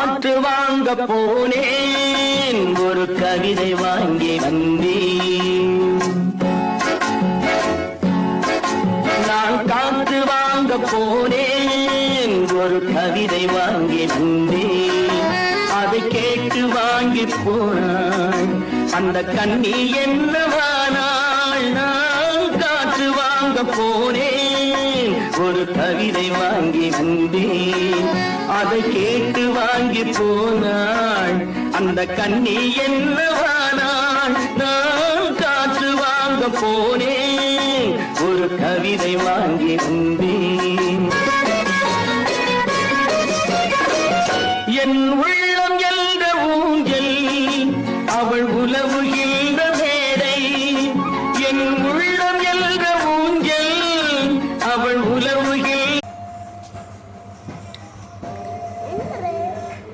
காற்று வாங்க போனேன், ஒரு கவிதை வாங்கி வந்தேன். நான் காற்று வாங்க போனேன், ஒரு கவிதை வாங்கி வந்தேன். அதை கேட்டு வாங்கி போனாள் அந்த கண்ணி என்னவானாள். நான் காற்று வாங்க போனேன், ஒரு கவிதை வாங்கி வந்தேன். அதை கேட்டு வாங்கி போனாள் அந்த கண்ணி என்னவானாள். நான் காற்று வாங்க போனேன், ஒரு கவிதை வாங்கி வந்தேன். என் உள்ள